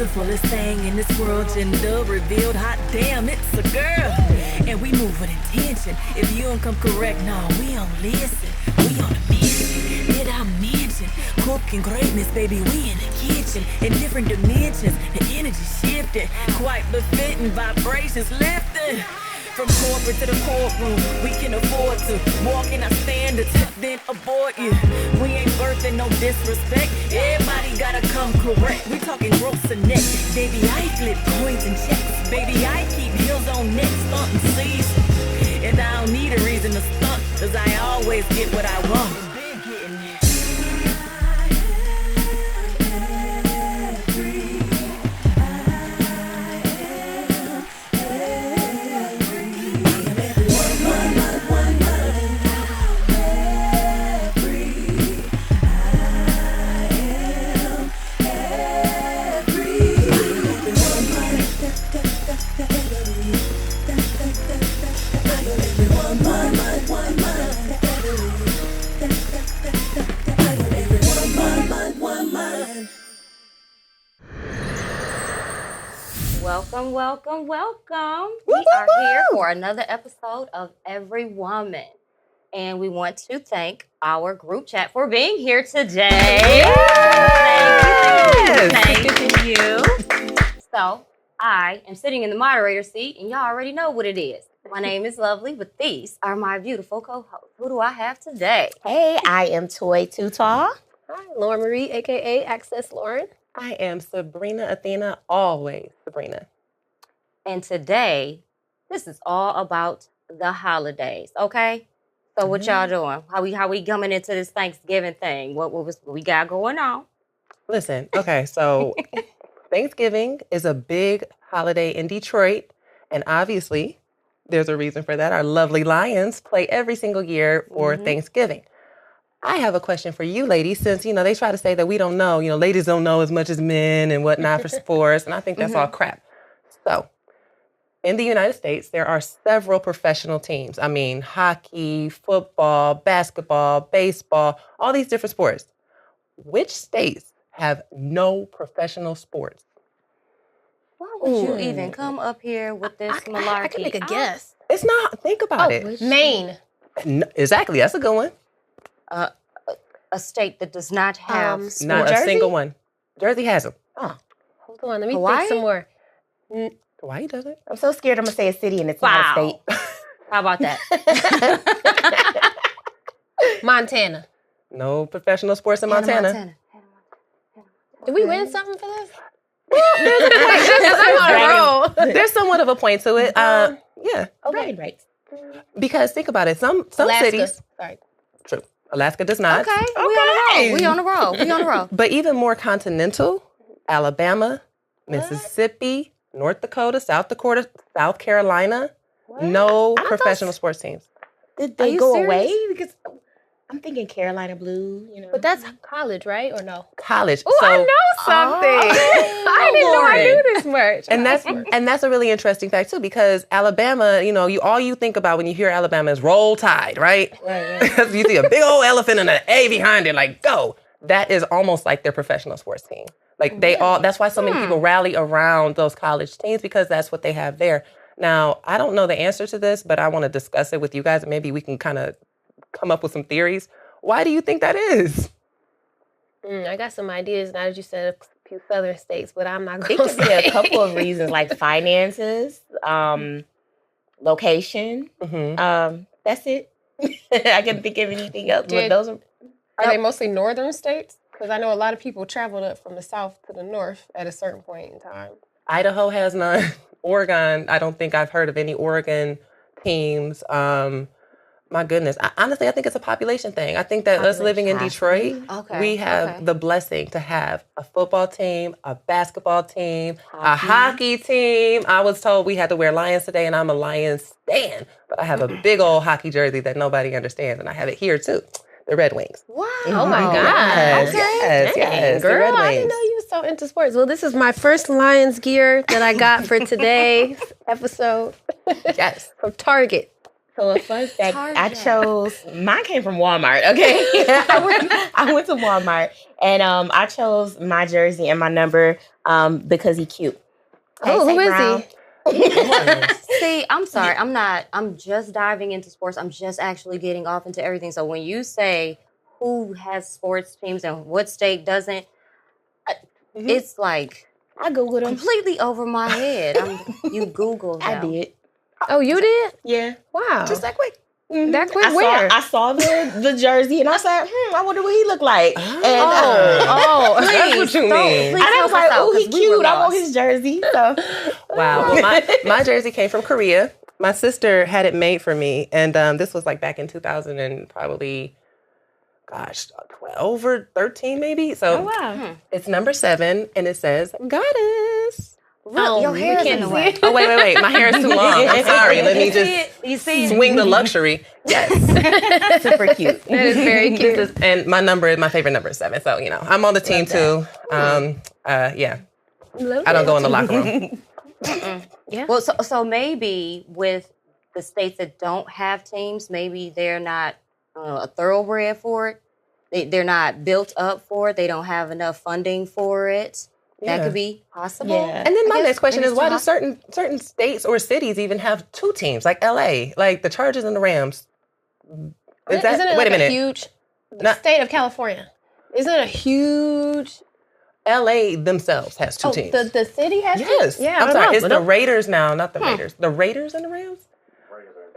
beautifulest thing in this world, gender revealed. Hot damn, it's a girl. And we move with intention. If you don't come correct, no, we don't listen. We on a mission. Did I mention? Cooking greatness, baby, we in the kitchen. In different dimensions, the energy shifting. Quite befitting, vibrations lifting. From corporate to the courtroom, we can afford to walk in our standards, then abort you. We ain't birthing no disrespect. Everybody gotta come correct. We talking gross and net. Baby, I flip coins and checks. Baby, I keep heels on neck, stunting season. And I don't need a reason to stunt, cause I always get what I want. Been getting it. Welcome. We are here for another episode of EVRY Woman. And we want to thank our group chat for being here today. Yes. Thank you. So, I am sitting in the moderator seat, and y'all already know what it is. My name is Lovely, but these are my beautiful co-hosts. Who do I have today? Hey, I am Toy Too Tall. Hi, Lauren Marie, a.k.a. Access Lauren. I am Sabrina Athena, always Sabrina. And today, this is all about the holidays, okay? So what y'all doing? How we coming into this Thanksgiving thing? What we got going on? Listen, okay, so Thanksgiving is a big holiday in Detroit, and obviously there's a reason for that. Our lovely Lions play every single year for Thanksgiving. I have a question for you, ladies, since, they try to say that we don't know, ladies don't know as much as men and whatnot for sports, and I think that's all crap. So, in the United States, there are several professional teams. I mean, hockey, football, basketball, baseball, all these different sports. Which states have no professional sports? Why would you even come up here with this malarkey? I can make a guess. It's not. Think about it. Maine. No, exactly. That's a good one. A state that does not have sports. Not a single one. Jersey has them. Oh, hold on. Let me Hawaii? think some more. Hawaii does it? I'm so scared I'm going to say a city and it's not a state. How about that? Montana. No professional sports in Montana. Did we win something for this? I'm on a roll. There's somewhat of a point to it. Yeah. Okay. Right. Because think about it. Some Alaska. cities. Sorry. True. Alaska does not. Okay. We on a roll. But even more continental, Alabama, Mississippi, North Dakota, South Carolina, no professional sports teams. Did they go away? Because I'm thinking Carolina Blue, But that's college, right? Or no? College. Oh, I know something. I didn't know I knew this much. And that's a really interesting fact too, because Alabama, all you think about when you hear Alabama is Roll Tide, right? Right. You see a big old elephant and an A behind it, like go. That is almost like their professional sports team. Like that's why so many people rally around those college teams, because that's what they have there. Now, I don't know the answer to this, but I want to discuss it with you guys, and maybe we can kind of come up with some theories. Why do you think that is? I got some ideas now that you said a few southern states, but I'm not going It to could be a couple of reasons, like finances, location. That's it. I can't think of anything else. But those are they mostly northern states? Because I know a lot of people traveled up from the south to the north at a certain point in time. Idaho has none. Oregon, I don't think I've heard of any Oregon teams. My goodness. Honestly, I think it's a population thing. I think that us living in Detroit, we have the blessing to have a football team, a basketball team, a hockey team. I was told we had to wear Lions today, and I'm a Lions stan. But I have a big old hockey jersey that nobody understands, and I have it here too. The Red Wings. Wow. Oh my God. Yes. Girl, the Red Wings. I didn't know you were so into sports. Well, this is my first Lions gear that I got for today's episode. Yes. From Target. So a fun fact, I Target. chose, mine came from Walmart, okay? I went to Walmart and I chose my jersey and my number because he cute. Oh, who is he? See, I'm sorry. I'm just diving into sports. I'm just actually getting off into everything. So when you say who has sports teams and what state doesn't, it's like I Googled him. completely over my head. You Google them. I did. Oh, you did? Yeah. Wow. Just that quick. That quick? Where? I saw the jersey and I said, I wonder what he looked like. And That's what you mean. and I was like, oh, he cute. I want his jersey. So Wow. Well, my jersey came from Korea. My sister had it made for me. And this was like back in 2000 and probably, 12 or 13 maybe. So it's number 7 and it says goddess. Look, your hair's in the way. Oh, wait. My hair is too long. I'm sorry. Let me just You see it? swing the luxury. Yes. super cute. That is very cute. And my favorite number is 7. So, I'm on the team too. Yeah. I don't go in the locker room. Yeah. Well, so maybe with the states that don't have teams, maybe they're not a thoroughbred for it. They're not built up for it. They don't have enough funding for it. Yeah. That could be possible. Yeah. And then my next question is, why do too certain states or cities even have 2 teams, like LA, like the Chargers and the Rams? Isn't it wait a minute. huge Not- state of California? Isn't it a huge? LA themselves has 2 teams. The city has. Yes. Yeah, I'm I sorry. know, It's but the Raiders now, not the Raiders. The Raiders and the Rams?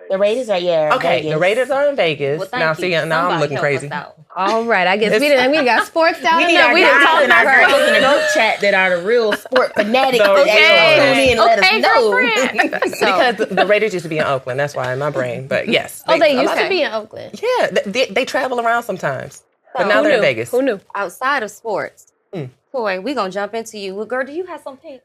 The Raiders are Okay, Vegas. the Raiders are in Vegas. Well, now, thank you. see, now I'm Somebody looking help us crazy. out. All right, I guess we got sports down We need enough. our We didn't guys talk and our about girls in the girls. group chat that are the real sport fanatics. Okay. That tune in and let us know. girlfriend. Because the Raiders used to be in Oakland. That's why in my brain. But yes. Oh, they a used lot to of- be in Oakland. Yeah, they travel around sometimes. But So, now Who they're in knew? Vegas. Who knew? Outside of sports, Toy, we gonna jump into you. Well, girl, do you have some pink?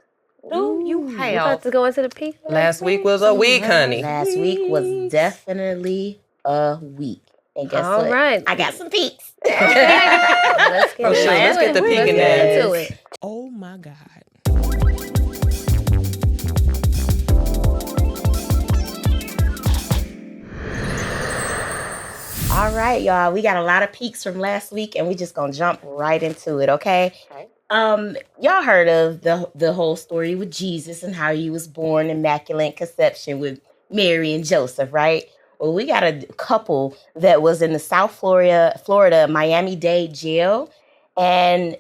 Do you We have? about to go into the peak. Last week was a week, honey. Last week was definitely a week. And guess All what? right. I got some peaks. Let's get Oh, sure. Let's get the peak in there. into it. Oh my God. All right, y'all. We got a lot of peaks from last week, and we just gonna jump right into it, okay? Y'all heard of the whole story with Jesus and how he was born immaculate conception with Mary and Joseph, right? Well, we got a couple that was in the South Florida Miami-Dade jail, and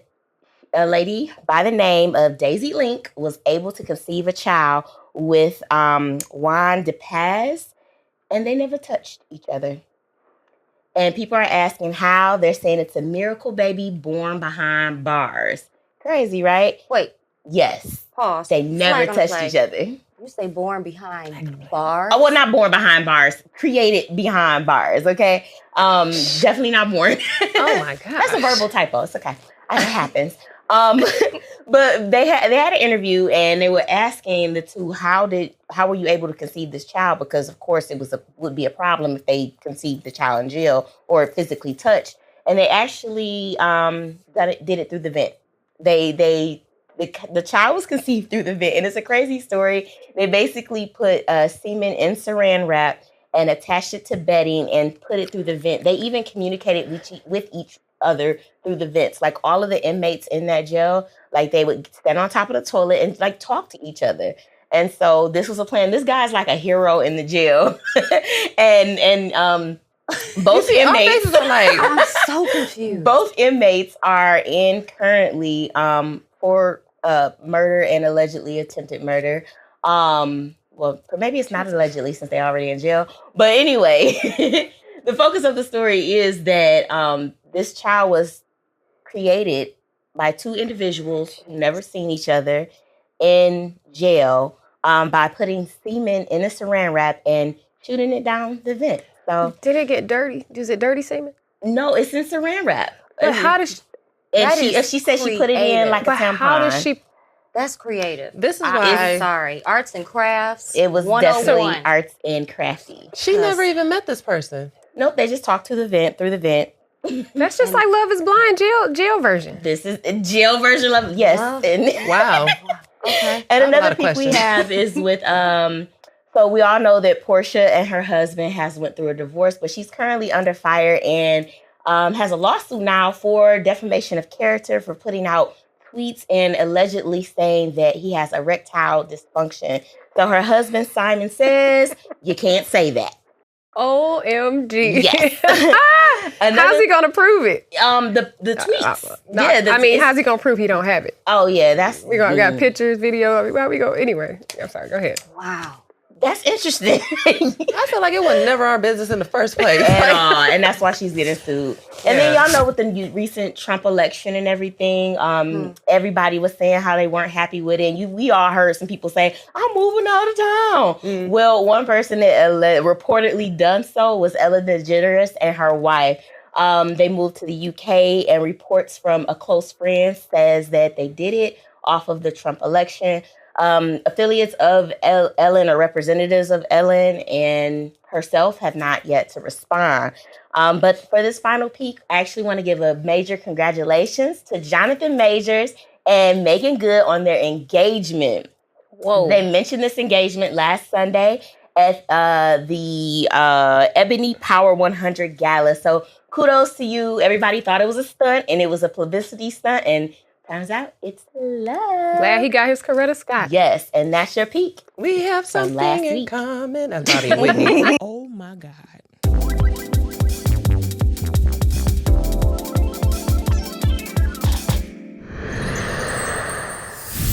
a lady by the name of Daisy Link was able to conceive a child with Juan de Paz, and they never touched each other. And people are asking how. They're saying it's a miracle baby born behind bars. Crazy, right? Wait, Yes. pause. They never Flag on touched flag. each other. You say born behind bars? Oh, well, not born behind bars. Created behind bars, okay? Definitely not born. Oh my God. That's a verbal typo. It's okay. It happens. But they had an interview and they were asking the two, how were you able to conceive this child? Because of course it would be a problem if they conceived the child in jail or physically touched. And they actually did it through the vent. The child was conceived through the vent, and it's a crazy story. They basically put semen in saran wrap and attached it to bedding and put it through the vent. They even communicated with each other through the vents. Like all of the inmates in that jail, like they would stand on top of the toilet and like talk to each other. And so this was a plan. This guy's like a hero in the jail, and both inmates are like, I'm so confused. both inmates are in currently for murder and allegedly attempted murder. Well, maybe it's not allegedly since they're already in jail. But anyway, the focus of the story is that this child was created by two individuals who never seen each other in jail by putting semen in a saran wrap and shooting it down the vent. So Did it get dirty? Is it dirty semen? no, it's in saran wrap. But how does she? And That she is said she put it in creative. like a But tampon. how does she? That's creative. This is I'm why sorry. Arts and crafts. It was 101. definitely arts and crafty. she never even met this person. Nope, they just talked through the vent. That's just like Love Is Blind jail version. This is a jail version of yes. Love. And, Wow. Okay. and I have a lot another of pick we questions. have is with So we all know that Portia and her husband has went through a divorce, but she's currently under fire and has a lawsuit now for defamation of character for putting out tweets and allegedly saying that he has erectile dysfunction. So her husband, Simon, says, you can't say that. OMG. Yes. How's he gonna prove it? The tweets. How's he gonna prove he don't have it? Oh yeah, that's we got pictures, video. Where we go? Anyway, I'm sorry. Go ahead. Wow. That's interesting. I feel like it was never our business in the first place. And that's why she's getting sued. And then y'all know with the recent Trump election and everything, everybody was saying how they weren't happy with it. And we all heard some people say, I'm moving out of town. Well, one person that reportedly done so was Ellen DeGeneres and her wife. They moved to the UK, and reports from a close friend says that they did it off of the Trump election. Affiliates of Ellen or representatives of Ellen and herself have not yet to respond. But for this final peek, I actually want to give a major congratulations to Jonathan Majors and Megan Good on their engagement. Whoa. They mentioned this engagement last Sunday at the Ebony Power 100 Gala. So kudos to you. Everybody thought it was a stunt, and it was a publicity stunt, and turns out it's love. Glad he got his Coretta Scott. Yes, and that's your peak. We have something in common. That's Bobby and Whitney. Oh my God.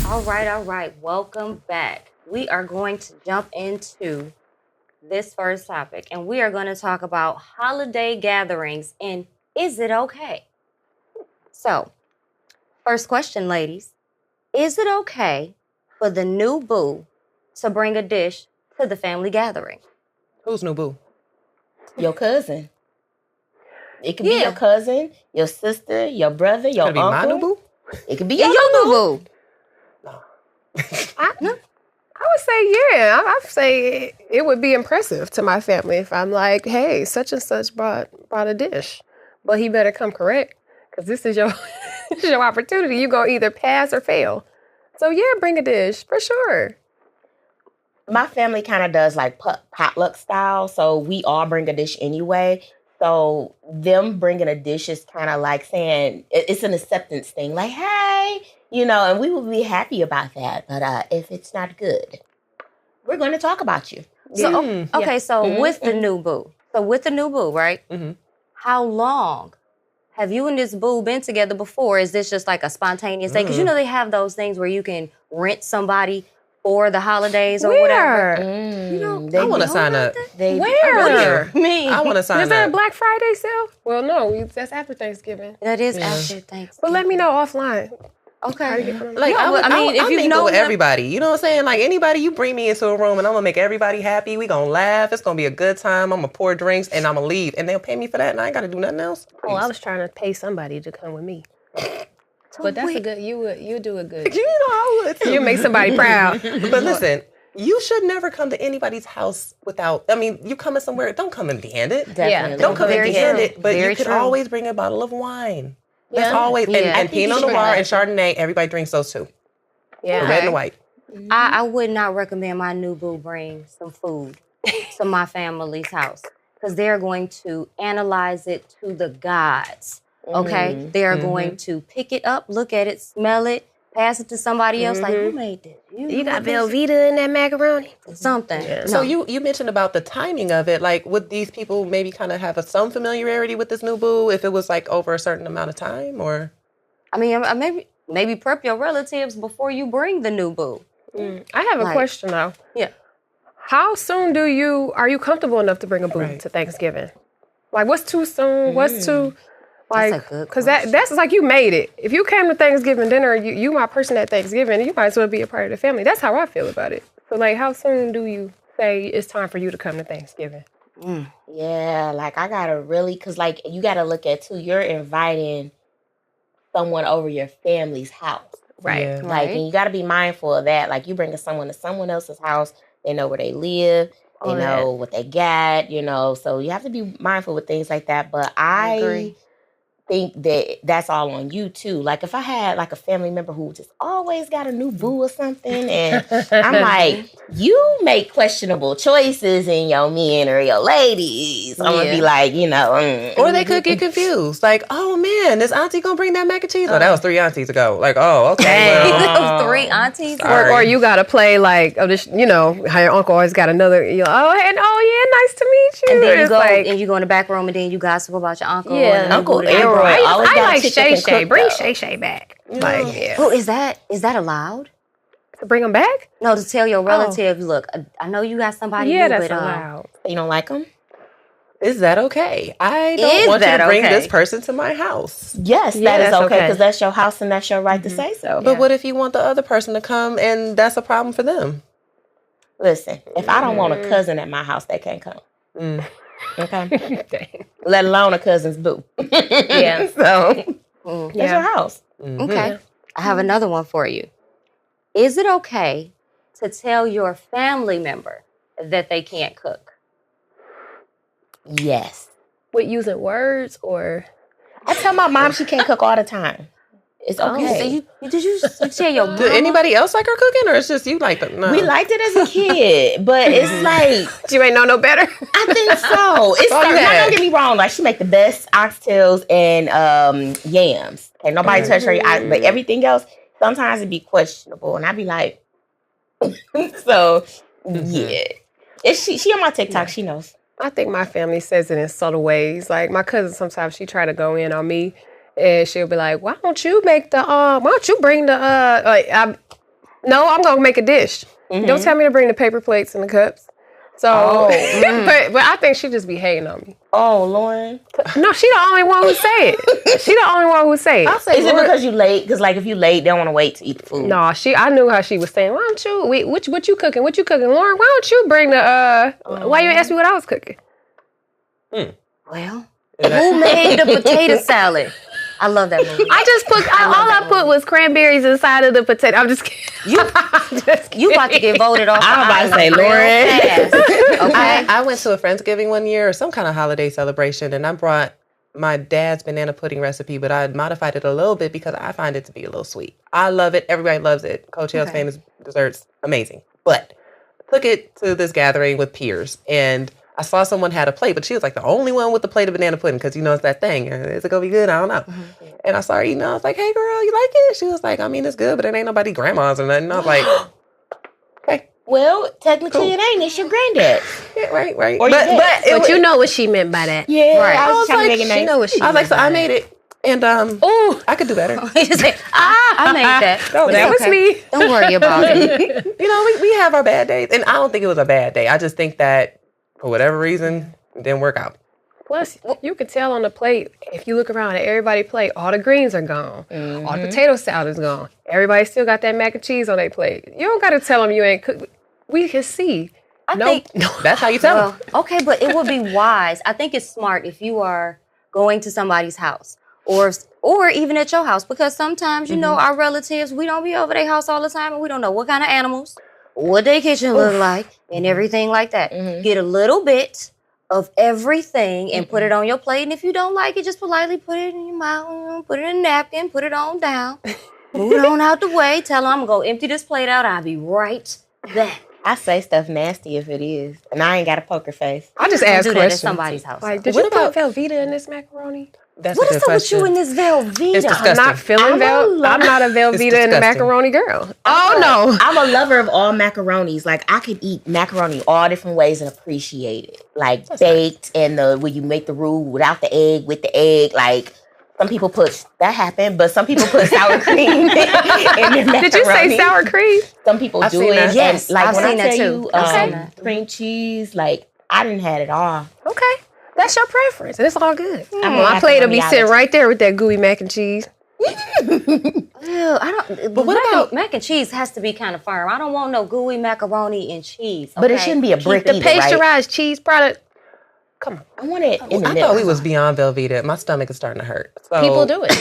All right. Welcome back. We are going to jump into this first topic, and we are going to talk about holiday gatherings and is it okay? So, first question, ladies. Is it okay for the new boo to bring a dish to the family gathering? Who's new boo? Your cousin. It could be your cousin, your sister, your brother, your uncle. My new boo? It could be your your new boo. No. I would say, yeah. I would say it would be impressive to my family if I'm like, hey, such and such brought a dish. But he better come correct, because this is your opportunity. You're going to either pass or fail. So, yeah, bring a dish, for sure. My family kind of does like potluck style, so we all bring a dish anyway. So them bringing a dish is kind of like saying, it's an acceptance thing. Like, hey, and we will be happy about that. But if it's not good, we're going to talk about you. So, with the new boo. So with the new boo, right? Mm-hmm. How long have you and this boo been together before? Is this just like a spontaneous thing? Because they have those things where you can rent somebody for the holidays or whatever. I want to sign up. Where? Me. I want to sign up. Is that a Black Friday sale? Well, no, that's after Thanksgiving. That is after Thanksgiving. But let me know offline. Okay. Like, if you know everybody, you know what I'm saying? Like, anybody, you bring me into a room and I'm going to make everybody happy. We going to laugh. It's going to be a good time. I'm going to pour drinks and I'm going to leave. And they'll pay me for that and I ain't got to do nothing else. Please. Oh, I was trying to pay somebody to come with me. But that's a good, you do it good. I would too. You make somebody proud. But listen, you should never come to anybody's house without, you coming somewhere, don't come empty-handed. Definitely. Don't come empty-handed, but Very you could true. always bring a bottle of wine. Yeah. That's always, and Pinot Noir and Chardonnay, everybody drinks those too. Yeah. The red and the white. I would not recommend my new boo bring some food to my family's house because they're going to analyze it to the gods. Okay? They are going to pick it up, look at it, smell it, pass it to somebody else. Like, who made this? You got Velveeta in that macaroni? Something. Yeah. No. So you mentioned about the timing of it. Like, would these people maybe kind of have some familiarity with this new boo if it was like over a certain amount of time, or? Maybe prep your relatives before you bring the new boo. I have a question though. Yeah. How soon are you comfortable enough to bring a boo to Thanksgiving? Like, what's too soon? What's too... Like, that's a good because that's like you made it. If you came to Thanksgiving dinner, you my person at Thanksgiving, you might as well be a part of the family. That's how I feel about it. So, like, how soon do you say it's time for you to come to Thanksgiving? Yeah, like I gotta really, because like you gotta look at too, you're inviting someone over your family's house. Right. Yeah. Like, and you gotta be mindful of that. Like, you bringing someone to someone else's house, they know where they live, they know what they got, so you have to be mindful with things like that. But I agree. think that that's all on you too. Like if I had like a family member who just always got a new boo or something, and I'm like, you make questionable choices in your men or your ladies. I'm gonna be like, Or they could get confused. Like, oh man, this auntie gonna bring that mac and cheese? Oh, that was 3 aunties ago. Like, oh, okay. Those 3 aunties. Or you gotta play like, how your uncle always got another. Nice to meet you. And then you It's go like, and you go in the back room and then you gossip about your uncle. Yeah, and Uncle then Elroy. always I got like chicken Shay cooked Shay. Bring up. Shay Shay back. Like, yeah. Oh, is that allowed? To bring them back? No, to tell your relative, look, I know you got somebody new, That's but allowed. You don't like them? Is that okay? I don't Is want you that to bring okay? this person to my house. Yes, Yeah, that is that's okay okay. because that's your house and that's your right to say so. But what if you want the other person to come and that's a problem for them? Listen, if I don't want a cousin at my house, they can't come. Okay, let alone a cousin's boo. Yeah. So that's your house. Okay. I have another one for you. Is it okay to tell your family member that they can't cook? Yes. With using words or? I tell my mom she can't cook all the time. It's So okay. did you tell your mama? Do anybody else like her cooking, or it's just you like them? No. We liked it as a kid, but it's like You ain't know no better? I think so. It's all you now, had. don't get me wrong. Like she make the best oxtails and yams. And nobody touch her. But everything else, sometimes it'd be questionable, and I'd be like, so yeah. If she on my TikTok, she knows. I think my family says it in subtle ways. Like my cousin, sometimes she try to go in on me, and she'll be like, "Why don't you make the? Why don't you bring the? I'm gonna make a dish. Don't tell me to bring the paper plates and the cups." So, but I think she just be hating on me. Oh, Lauren. No, she the only one who say it. She the only one who say it. I'll say, Is it because you late? Because like if you late, they don't want to wait to eat the food. No, I knew how she was saying. Why don't you? What you cooking? What you cooking, Lauren? Why don't you bring the? Why you ask me what I was cooking? Well, who made the potato salad? I love that movie. I just put all I put was cranberries inside of the potato. I'm just kidding. You about to get voted off. I'm about to say, real Lauren. fast. Okay. I went to a Friendsgiving one year or some kind of holiday celebration, and I brought my dad's banana pudding recipe, but I modified it a little bit because I find it to be a little sweet. I love it. Everybody loves it. Coach Hale's famous desserts, amazing. But I took it to this gathering with peers, and I saw someone had a plate, but she was like the only one with the plate of banana pudding because, it's that thing. Is it going to be good? I don't know. And I saw her eating. I was like, hey, girl, you like it? She was like, I mean, it's good, but it ain't nobody grandma's or nothing. I was like, okay. Well, technically it ain't. It's your granddad. Yeah, right. Or your dad. But you know what she meant by that. Yeah, Right. I was trying to make it She nice. know what she I was like, meant so by I that. made it. And I could do better. You say, I made that. That was me. Don't worry about it. We have our bad days. And I don't think it was a bad day. I just think that for whatever reason, it didn't work out. Plus, you could tell on the plate, if you look around at everybody's plate, all the greens are gone. All the potato salad is gone. Everybody still got that mac and cheese on their plate. You don't got to tell them you ain't cooked. We can see. I think, That's how you tell them. okay, but it would be wise. I think it's smart if you are going to somebody's house or even at your house, because sometimes, our relatives, we don't be over their house all the time and we don't know what kind of animals, what their kitchen look like, and everything like that. Get a little bit of everything and put it on your plate. And if you don't like it, just politely put it in your mouth, put it in a napkin, put it on down, move it on out the way. Tell them I'm going to go empty this plate out. I'll be right back. I say stuff nasty if it is. And I ain't got a poker face. I just I ask do that at questions. somebody's house. Like, did What you about- put Velveeta in this macaroni? That's What a is good up with you question. in this Velveeta? It's I'm disgusting. not feeling I'm not a Velveeta in the disgusting. macaroni girl. Oh, no. I'm a lover of all macaronis. Like I could eat macaroni all different ways and appreciate it. Like baked and when you make the roux without the egg, with the egg. Like some people put that happened, but some people put sour cream in their macaroni. Did you say sour cream? Some people I've do seen it. that. And, Yes, like I've when seen I that tell too. you, I've seen that. cream cheese. Like I didn't had it all. Okay. That's your preference. It's all good. I'm My plate will be macaroni sitting allergy. right there with that gooey mac and cheese. Ew, I don't. But what mac and cheese has to be kind of firm. I don't want no gooey macaroni and cheese. But it okay? shouldn't be a brick The either, right? pasteurized cheese product. Come on. I want it in the I middle. thought we was beyond Velveeta. My stomach is starting to hurt. So, People do it.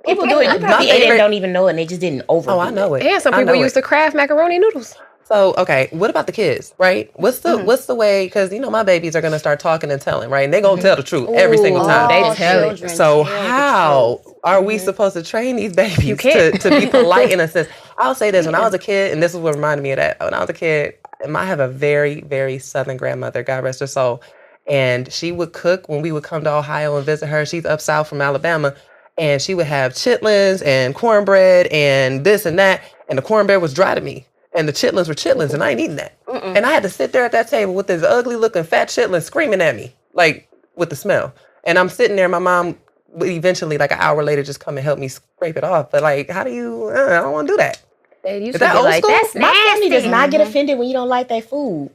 People do it. You My probably ate it favorite- and don't even know it, and they just didn't overdo Oh, I know it. And some I people know use it. the Kraft macaroni noodles. So, okay, what about the kids, right? What's the way, because, my babies are going to start talking and telling, right? And they're going to tell the truth every single time. They tell it. Children So tell the how truth. are we supposed to train these babies You can't. to be polite in a sense? I'll say this, when I was a kid, and this is what reminded me of that. When I was a kid, I have a very, very Southern grandmother, God rest her soul. And she would cook when we would come to Ohio and visit her. She's up south from Alabama. And she would have chitlins and cornbread and this and that. And the cornbread was dry to me. And the chitlins were chitlins, and I ain't eating that. And I had to sit there at that table with this ugly-looking fat chitlin screaming at me, like, with the smell. And I'm sitting there, my mom would eventually, like, an hour later, just come and help me scrape it off. But, like, how do you, I don't want to do that. They used Is to that be old like, school? that's My family nasty. does not get offended when you don't like their food.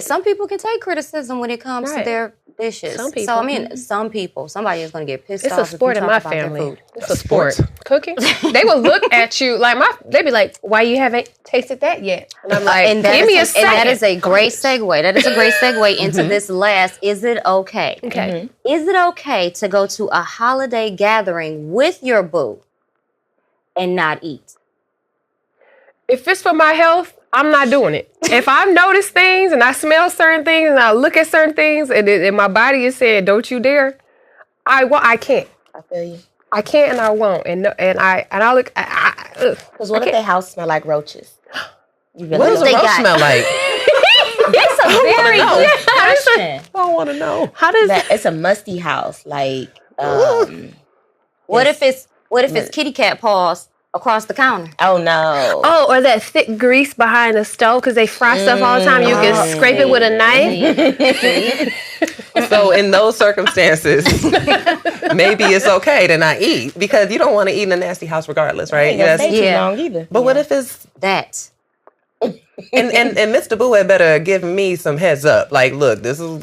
Some people can take criticism when it comes to Right. their dishes. Some So, people. I mean, somebody is going to get pissed It's off. a if you sport in talk my about their family. food. It's a sport. Cooking. They will look at you like they be like, "Why you haven't tasted that yet?" And I'm like, And that "Give me a is second." And that is a great segue. That is a great segue into this last. Is it okay? Okay. Is it okay to go to a holiday gathering with your boo and not eat? If it's for my health, I'm not doing it. If I notice things and I smell certain things and I look at certain things and my body is saying, "Don't you dare," I can't. I feel you. I can't and I won't. And I look. Because what if their house smell like roaches? You really What does a don't- roach smell like? It's a very good question. I want to know. How does that? It's a musty house. Like, What if it's kitty cat paws across the counter? oh no. Oh, or that thick grease behind the stove because they fry stuff all the time. You can scrape it with a knife. So in those circumstances, maybe it's okay to not eat because you don't want to eat in a nasty house regardless, right? Ain't gonna stay too Yeah. long either. But what if it's That. and Mr. Boo had better give me some heads up. Like, look, this is,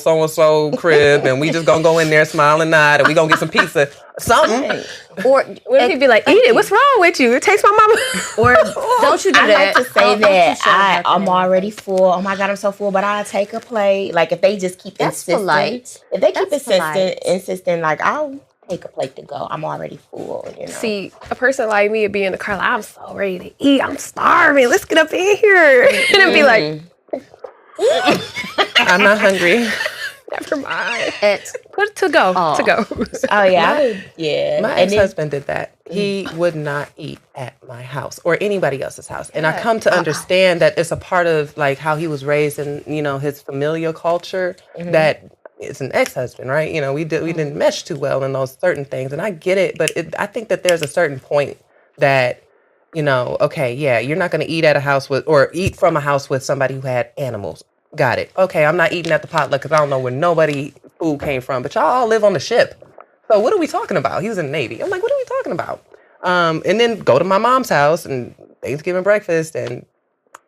so and so crib, and we just gonna go in there, smile and nod, and we gonna get some pizza, something. Or What if he'd be like, "Eat it? What's wrong with you? It tastes my mama." or don't you do I that? like to say Don't you that share that I'm thing. already full. Oh my God, I'm so full, but I'll take a plate. Like if they just keep That's insisting, polite. if they keep That's polite. insisting, like I'll take a plate to go. I'm already full. See, a person like me would be in the car like, "I'm so ready to eat. I'm starving. Let's get up in here." And it'd be like, I'm not hungry. "Never mind. It's Put it to go. Oh. To go." Oh yeah, I would, yeah. My And then- ex-husband did that. He would not eat at my house or anybody else's house. And I come to understand that it's a part of like how he was raised in, his familial culture that it's an ex-husband, right? We didn't mesh too well in those certain things. And I get it, but I think that there's a certain point that, okay, yeah, you're not going to eat at a house with or eat from a house with somebody who had animals. Got it. Okay, I'm not eating at the potluck because I don't know where nobody food came from. But y'all all live on the ship. So what are we talking about? He was in the Navy. I'm like, what are we talking about? And then go to my mom's house and Thanksgiving breakfast and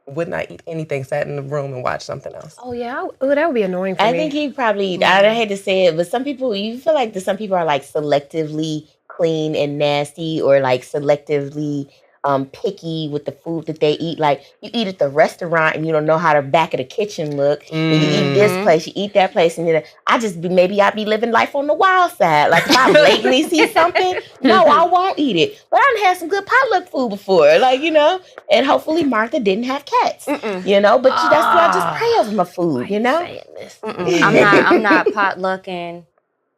would not eat anything, sat in the room and watch something else. Oh yeah, that would be annoying for me. I think he probably. I hate to say it, but some people, you feel like some people are like selectively clean and nasty, or like selectively picky with the food that they eat. Like you eat at the restaurant and you don't know how the back of the kitchen look. And you eat this place, you eat that place, and then maybe I'd be living life on the wild side. Like if I blatantly see something, no, I won't eat it. But I've had some good potluck food before, like and hopefully Martha didn't have cats, But that's why I just pray over my food, I'm not potlucking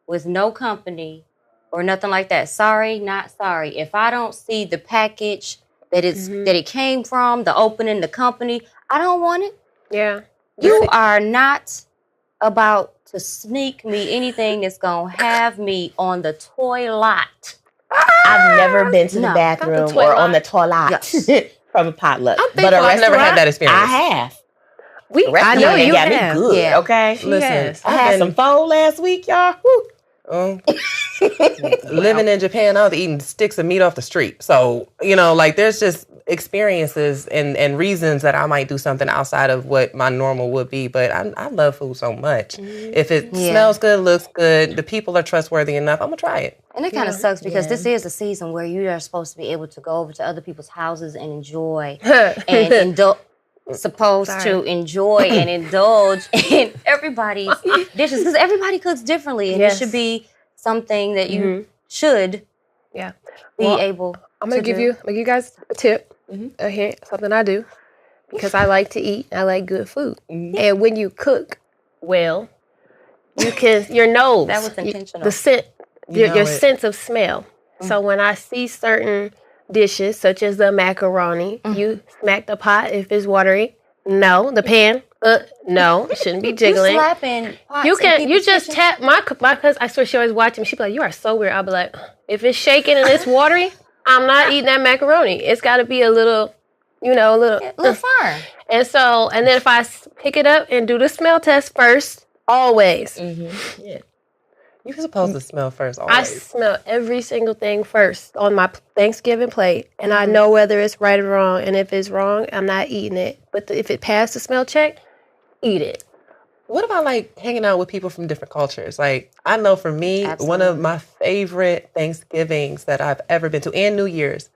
with no company or nothing like that. Sorry, not sorry. If I don't see the package that it came from, the opening, the company, I don't want it. Yeah. You are not about to sneak me anything that's gonna have me on the toilet. I've never been to the No, bathroom not the or toilet. on the toilet Yes. from a potluck. But I've never had that experience. I have. I know you got have. me good. Yeah. Okay. Listen, I had some pho last week, y'all. Woo. Living in Japan, I was eating sticks of meat off the street. So, there's just experiences and reasons that I might do something outside of what my normal would be. But I love food so much. If it smells good, looks good, the people are trustworthy enough, I'm going to try it. And it kind of sucks because this is a season where you are supposed to be able to go over to other people's houses and enjoy and to enjoy and indulge in everybody's dishes because everybody cooks differently, and it should be something that you should Yeah. be able. I'm gonna give you guys a tip. something I do because I like to eat. I like good food. And when you cook well, your nose, That was intentional. the scent, your know it. sense of smell. So when I see certain dishes, such as the macaroni, you smack the pot if it's watery. No, the pan. No, it shouldn't be You jiggling. slapping pots You in can. You people's just kitchen? tap my cousin. I swear she always watching me. She be like, "You are so weird." I'll be like, "If it's shaking and it's watery, I'm not eating that macaroni. It's got to be a little, a little." A little firm. And then if I pick it up and do the smell test first, always. Yeah. You're supposed to smell first I always. smell every single thing first on my Thanksgiving plate, and I know whether it's right or wrong. And if it's wrong, I'm not eating it. But if it passed the smell check, eat it. What about like hanging out with people from different cultures? Like, I know for me, one of my favorite Thanksgivings that I've ever been to, and New Year's,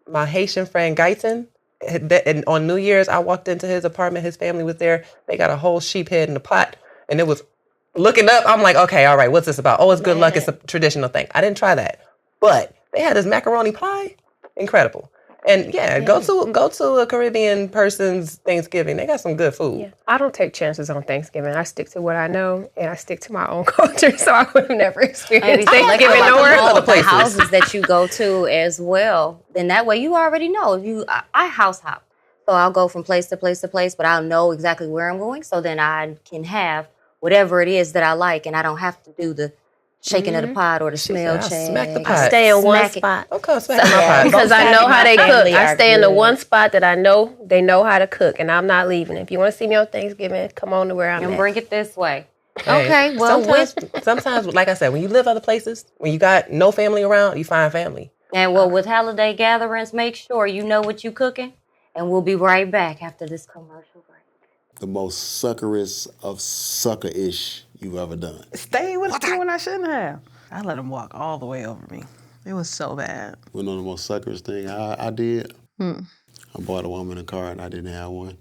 my Haitian friend Guyton, and on New Year's, I walked into his apartment, his family was there, they got a whole sheep head in a pot, and it was looking up, I'm like, okay, all right, what's this about? Oh, it's good luck, it's a traditional thing. I didn't try that, but they had this macaroni pie, incredible. And go to a Caribbean person's Thanksgiving. They got some good food. Yeah. I don't take chances on Thanksgiving. I stick to what I know, and I stick to my own culture, so I would have never experienced Thanksgiving nowhere. All the houses that you go to as well. Then that way you already know. I house hop, so I'll go from place to place to place, but I'll know exactly where I'm going. So then I can have whatever it is that I like, and I don't have to do the shaking of the pot or the smell check. Smack the pot. I stay in one Smack it. spot. Okay, smack my pot. Because I know how they cook. family I are stay in the good. one spot that I know they know how to cook, and I'm not leaving. If you want to see me on Thanksgiving, come on to where I'm And at. bring it this way. Hey, Okay, well, sometimes, like I said, when you live other places, when you got no family around, you find family. with holiday gatherings, make sure you know what you're cooking, and we'll be right back after this commercial break. The most suckerest of sucker-ish you've ever done. Stayed with you when I shouldn't have. I let him walk all the way over me. It was so bad. You know the most suckerish thing I did? I bought a woman a car and I didn't have one.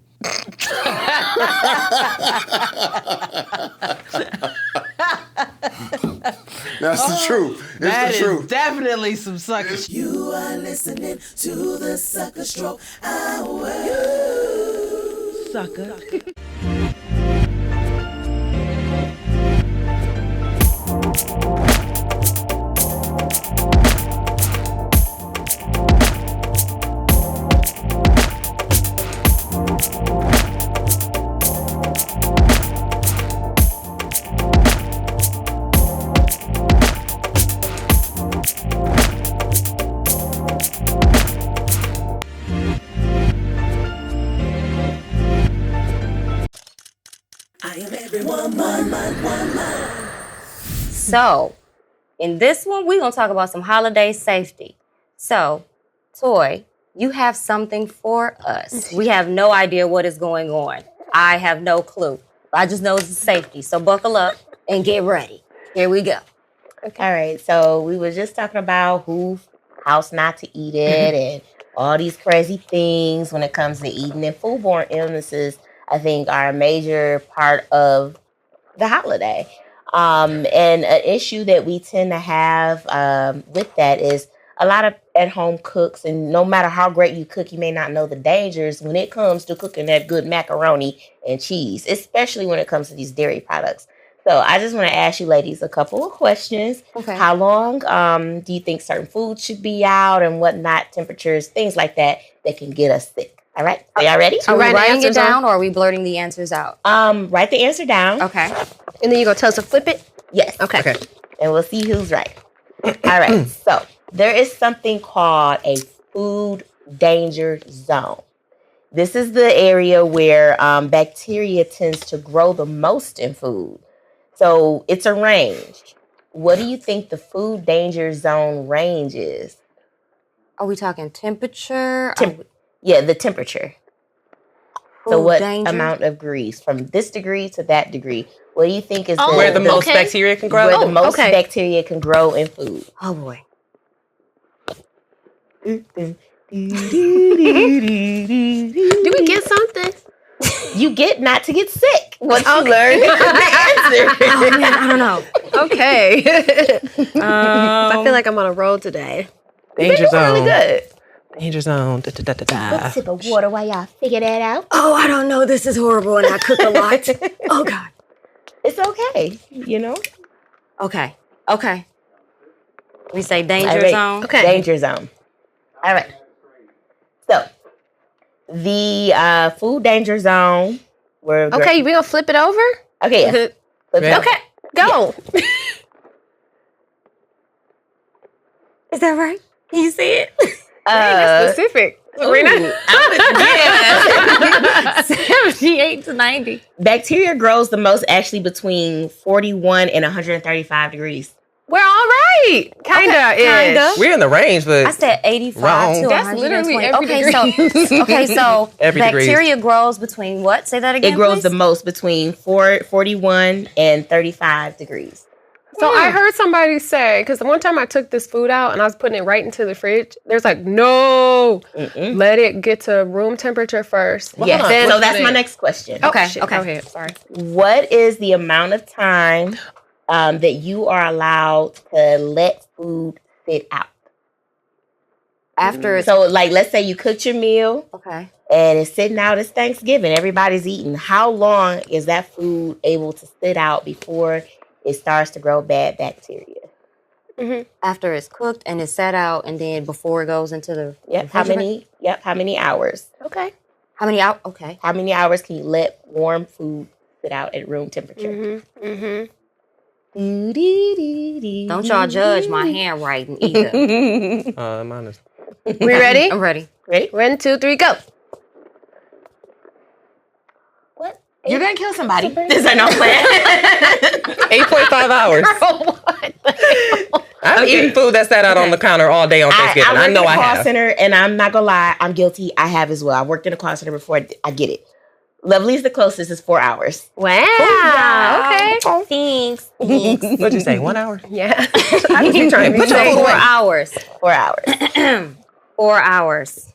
That's the truth. It's That the is truth. definitely some sucker shit. You are listening to the Sucker Stroke Hour. Sucker. I am every woman. So, in this one, we're going to talk about some holiday safety. So, Toy, you have something for us. We have no idea what is going on. I have no clue. I just know it's safety. So, buckle up and get ready. Here we go. All right, so we were just talking about whose house not to eat it and all these crazy things when it comes to eating. And foodborne illnesses, I think, are a major part of the holiday. And an issue that we tend to have with that is a lot of at-home cooks, and no matter how great you cook, you may not know the dangers when it comes to cooking that good macaroni and cheese, especially when it comes to these dairy products. So I just want to ask you ladies a couple of questions. Okay. How long do you think certain foods should be out and whatnot, temperatures, things like that can get us sick? All right, are y'all ready? Are we writing writing it answers down or are we blurting the answers out? Write the answer down. Okay. And then you're going to tell us to flip it? Yes. Okay. And we'll see who's right. All right. So there is something called a food danger zone. This is the area where bacteria tends to grow the most in food. So it's a range. What do you think the food danger zone range is? Are we talking temperature? Yeah, the temperature. So Food what danger? amount of degrees? From this degree to that degree. What do you think is Where the most okay. bacteria can grow? where the most okay. bacteria can grow in food? Oh, boy. Do we get something? You get not to get sick once you learn the answer. Oh, man, I don't know. Okay. I feel like I'm on a roll today. Danger Really zone. good. Danger zone. Da, da, da, da, da. Let's sip of water while y'all figure that out. Oh, I don't know. This is horrible, and I cook a lot. Oh God. It's okay, you know. Okay. We say danger All right. zone. Okay. Danger zone. All right. So the food danger zone. Okay, we gonna flip it over? Okay. Yeah. Flip it Yeah. over. Okay, go. Is that right? Can you see it? Specific. Sabrina. Yeah. 78 to 90. Bacteria grows the most actually between 41 and 135 degrees. We're all right. Kinda. We're in the range, but I said 85 Wrong. to That's 120. literally every Okay, so Every bacteria grows between what? Say that again. It grows please? the most between 41 and 35 degrees. So I heard somebody say, because the one time I took this food out and I was putting it right into the fridge, there's like, no, let it get to room temperature first. Well, Yes. hold on. So that's my next question. Oh, Okay, shit. okay. Go ahead. Sorry. What is the amount of time that you are allowed to let food sit out? After it's So, like, let's say you cooked your meal okay. and it's sitting out. It's Thanksgiving. Everybody's eating. How long is that food able to sit out before it starts to grow bad bacteria? After it's cooked and it's set out, and then before it goes into the Yep. How refrigerator? many? How many hours? Okay. How many out? Okay. How many hours can you let warm food sit out at room temperature? Don't y'all judge my handwriting either. mine is We ready? I'm ready. Ready? 1, 2, 3, go. What? You're gonna kill somebody. This ain't no plan. 8.5 hours. I've eaten food that sat out on the counter all day on Thanksgiving. I know I in a call have. center, and I'm not gonna lie, I'm guilty. I have as well. I worked in a call center before. I get it. Lovely's the closest is 4 hours. Wow. Okay. Thanks. What'd you say? 1 hour? Yeah. I was trying to Put your say food 4 away. hours. 4 hours. 4 hours.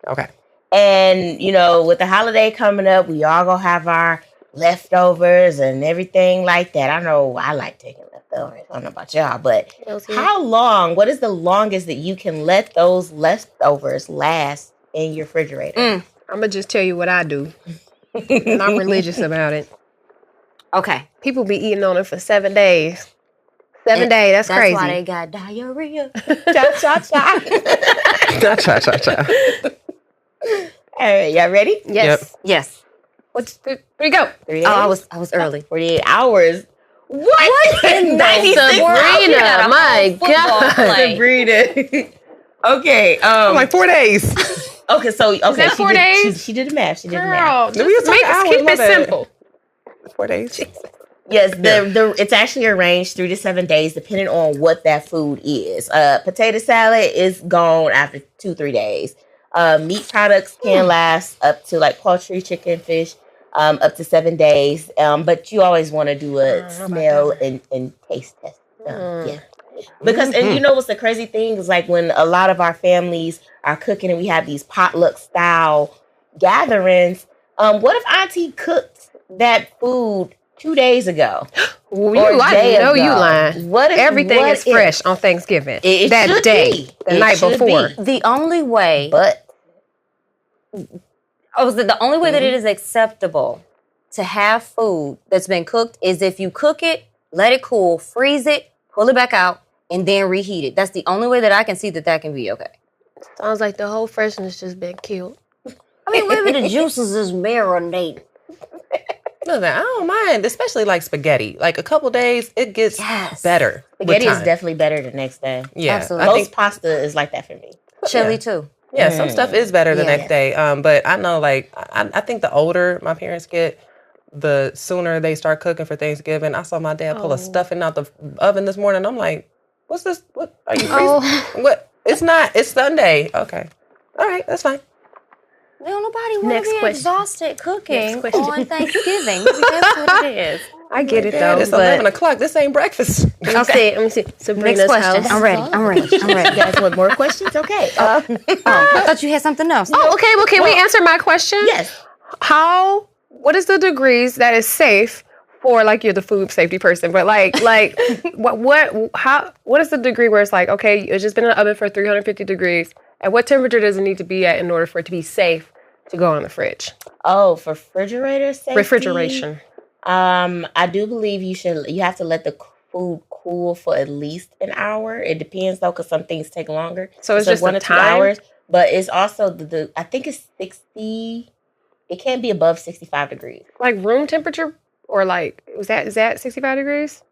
Okay. And you know, with the holiday coming up, we all gonna have our leftovers and everything like that. I know I like taking leftovers. I don't know about y'all, but how long? What is the longest that you can let those leftovers last in your refrigerator? I'm going to just tell you what I do. And I'm religious about it. Okay. People be eating on it for 7 days. 7 days, that's crazy. That's why they got diarrhea. Cha-cha-cha. Cha-cha-cha-cha. All right, y'all ready? Yes. Yes. 1, 2, 3, go. 3 Oh, days? I was early. 48 hours. What? in the 96 Sabrina, got a my whole football God. play. Sabrina. Okay. I'm like 4 days. Okay. So okay. that 4 days? She did the math. She did the math. Girl, We was just talking hours, keep my it bad. simple. 4 days. Yes, the it's actually arranged 3 to 7 days depending on what that food is. Potato salad is gone after 2-3 days. Meat products can last up to like poultry, chicken, fish, up to 7 days. But you always want to do a smell and taste test. Yeah. Because and you know what's the crazy thing is like when a lot of our families are cooking and we have these potluck style gatherings. What if Auntie cooked that food 2 days ago? Well, Or I day know you ago? lying. What if Everything what is if- fresh on Thanksgiving. It that should day, be. the It night should before. be. The only way But the only way that it is acceptable to have food that's been cooked is if you cook it, let it cool, freeze it, pull it back out, and then reheat it. That's the only way that I can see that can be okay. Sounds like the whole freshness just been killed. I mean, maybe the juices is marinate. Listen, I don't mind, especially like spaghetti. Like a couple days, it gets Yes. better. with spaghetti is time. definitely better the next day. Yeah, Absolutely. I Most think pasta is like that for me. Chili too. yeah, some stuff is better the Yeah. next day. But I know like I think the older my parents get, the sooner they start cooking for Thanksgiving. I saw my dad pull a stuffing out the oven this morning. I'm like, what's this? What are you freezing? What? It's not. It's Sunday. Okay. All right, that's fine. Well, nobody want Next to be question. exhausted cooking Next question. on Thanksgiving. Maybe that's what it is. I get it Dad, though. it's But 11 o'clock. This ain't breakfast. let me see. Sabrina's Next question. house. I'm ready. You guys want more questions? Okay. I thought you had something else. Oh, okay. Well, can we answer my question? Yes. What is the degrees that is safe for like you're the food safety person, but like what is the degree where it's like, okay, it's just been in the oven for 350 degrees At what temperature does it need to be at in order for it to be safe to go in the fridge? Oh, for refrigerator safety? Refrigeration. I do believe you have to let the food cool for at least an hour. It depends though, because some things take longer. So it's just 1 a or 2 time? hours. But it's also the I think it's 60. It can't be above 65 degrees. Like room temperature, or like is that 65 degrees?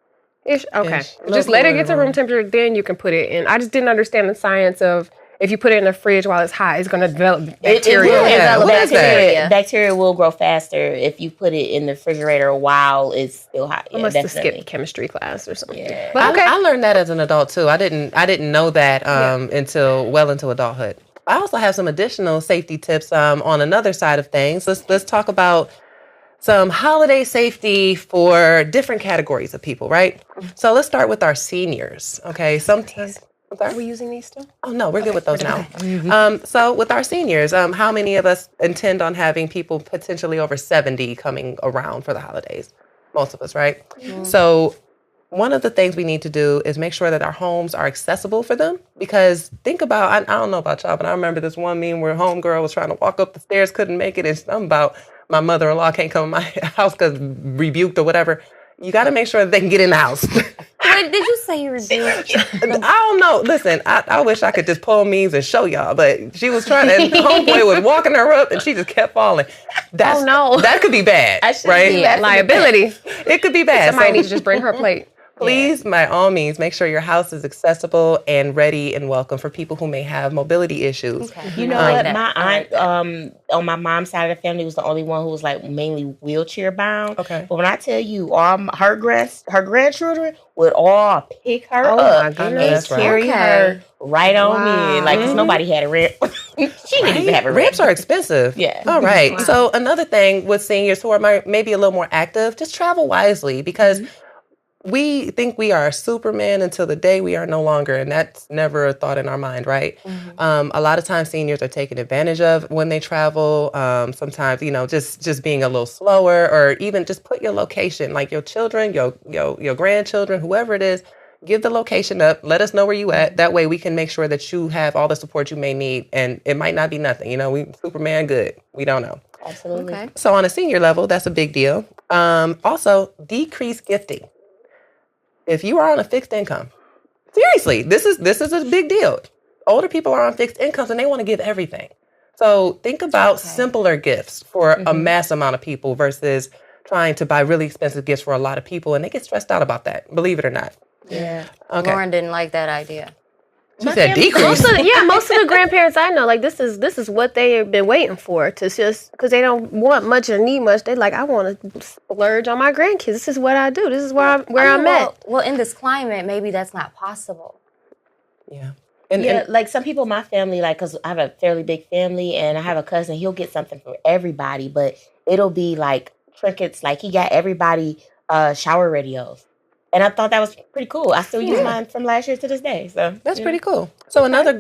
Ish. Okay. Ish. Just let it get to room temperature, then you can put it in. I just didn't understand the science of if you put it in the fridge while it's hot, it's going to develop bacteria. It will develop What is bacteria. Bacteria will grow faster if you put it in the refrigerator while it's still hot. I must have skipped chemistry class or something. Yeah. But okay. I learned that as an adult too. I didn't know that until well into adulthood. I also have some additional safety tips on another side of things. Let's talk about some holiday safety for different categories of people, right? So let's start with our seniors. Okay, sometimes. Are we using these still? Oh no, we're good with those now. So with our seniors, how many of us intend on having people potentially over 70 coming around for the holidays? Most of us, right? So one of the things we need to do is make sure that our homes are accessible for them. Because think about, I don't know about y'all, but I remember this one meme where homegirl was trying to walk up the stairs, couldn't make it, and something about my mother-in-law can't come to my house because rebuked or whatever. You got to make sure that they can get in the house. Wait, did you say you rebuked? I don't know. Listen, I wish I could just pull memes and show y'all, but she was trying, and homeboy was walking her up, and she just kept falling. Oh no, that could be bad, right? Yeah, liability. It could be bad. Somebody needs to just bring her a plate. Please, by all means, make sure your house is accessible and ready and welcome for people who may have mobility issues. Okay. You know what? My aunt on my mom's side of the family was the only one who was like mainly wheelchair bound. Okay. But when I tell you, her grandchildren would all pick her up and carry her right on in. Like, because nobody had a ramp. She didn't even have a ramp. Ramps are expensive. Yeah. All right. So another thing with seniors who are maybe a little more active, just travel wisely, because we think we are Superman until the day we are no longer, and that's never a thought in our mind, right? A lot of times seniors are taken advantage of when they travel. Sometimes, just being a little slower, or even just put your location, like your children, your grandchildren, whoever it is, give the location up. Let us know where you at. That way we can make sure that you have all the support you may need, and it might not be nothing. We Superman good. We don't know. Absolutely. Okay. So on a senior level, that's a big deal. Also, decrease gifting. If you are on a fixed income, seriously, this is a big deal. Older people are on fixed incomes and they want to give everything. So think about simpler gifts for a mass amount of people versus trying to buy really expensive gifts for a lot of people, and they get stressed out about that, believe it or not. Yeah. Okay. Lauren didn't like that idea. She said decrease. Most of the grandparents I know, like this is what they have been waiting for, to just because they don't want much or need much. They like, I want to splurge on my grandkids. This is what I do. This is where I'm at. Well, in this climate, maybe that's not possible. Yeah. Like some people in my family, like, because I have a fairly big family and I have a cousin, he'll get something for everybody, but it'll be like trinkets. Like he got everybody shower radios. And I thought that was pretty cool. I still use mine from last year to this day. So that's pretty cool. So another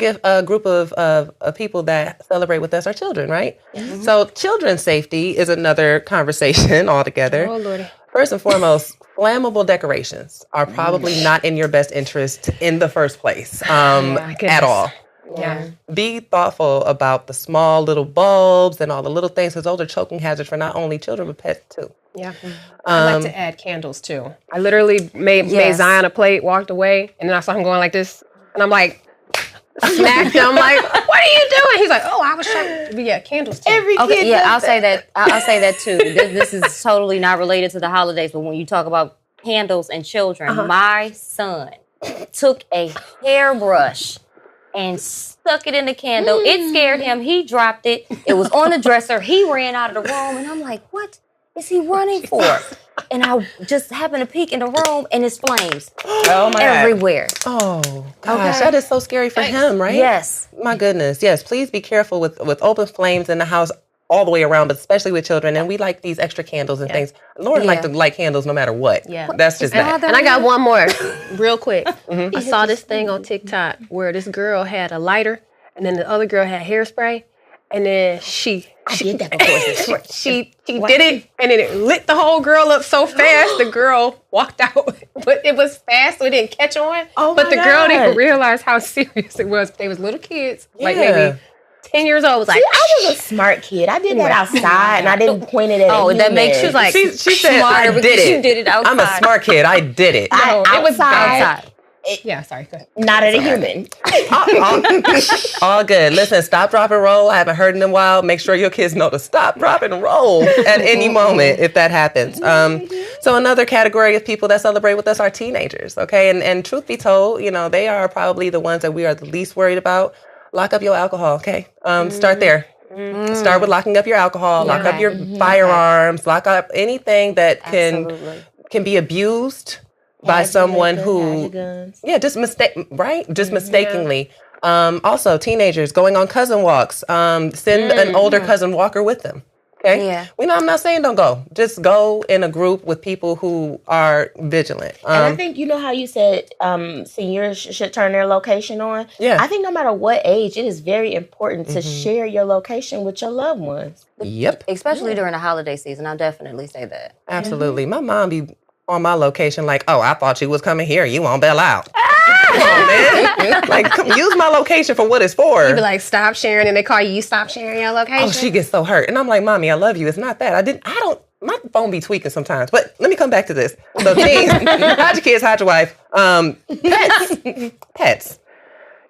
group of people that celebrate with us are children, right? So children's safety is another conversation altogether. Oh, Lordy. First and foremost, flammable decorations are probably not in your best interest in the first place at all. Yeah. Be thoughtful about the small little bulbs and all the little things, because those are choking hazards for not only children but pets too. Yeah. I like to add candles too. I literally made Zion a plate, walked away, and then I saw him going like this, and I'm like, smacked him. I'm like, what are you doing? He's like, oh, I was trying to. Yeah, candles too. every kid does I'll say that. I'll say that too. This is totally not related to the holidays, but when you talk about candles and children, my son took a hairbrush and stuck it in the candle. It scared him. He dropped it. It was on the dresser. He ran out of the room, and I'm like, what is he running for? And I just happened to peek in the room, and it's flames everywhere. Oh, gosh, that is so scary for him, right? Yes. My goodness. Yes, please be careful with open flames in the house all the way around, but especially with children. And we like these extra candles and things. Lauren like to light candles no matter what. Yeah. That's just that. And I got one more, real quick. I saw this thing on TikTok where this girl had a lighter, and then the other girl had hairspray, And then she did that before. she did it, and then it lit the whole girl up so fast. The girl walked out, but it was fast, so it didn't catch on. Oh but my the girl God. didn't realize how serious it was. They was little kids, like Yeah. maybe 10 years old. Was like, See, I was a smart kid. I did that outside, and I didn't point it at Oh, that makes you humans. like She said, smarter I because did it. you did it outside. I'm a smart kid. I did it. no, it was outside. Yeah, sorry. Go ahead. Not at a human. All good. Listen, stop, drop, and roll. I haven't heard in a while. Make sure your kids know to stop, drop, and roll at any moment if that happens. So another category of people that celebrate with us are teenagers, okay? And truth be told, you know, they are probably the ones that we are the least worried about. Lock up your alcohol, okay? Start there. Start with locking up your alcohol, lock up your firearms, lock up anything that can be abused by someone who, just mistakenly. Also, teenagers going on cousin walks. Send an older cousin walker with them. Okay. Yeah. I'm not saying don't go. Just go in a group with people who are vigilant. And I think, you know how you said seniors should turn their location on? Yeah. I think no matter what age, it is very important to share your location with your loved ones. Yep. Especially during the holiday season. I'll definitely say that. Absolutely. My mom be on my location like, oh, I thought you was coming here. You won't bail out. Come on, man. Like, use my location for what it's for. You be like, stop sharing, and they call you stop sharing your location. Oh, she gets so hurt. And I'm like, Mommy, I love you. It's not that. My phone be tweaking sometimes. But let me come back to this. So teens, hide your kids, hide your wife. Pets.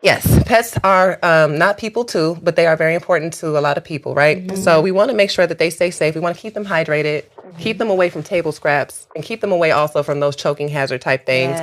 Yes, pets are not people too, but they are very important to a lot of people, right? So we want to make sure that they stay safe. We want to keep them hydrated, keep them away from table scraps, and keep them away also from those choking hazard type things.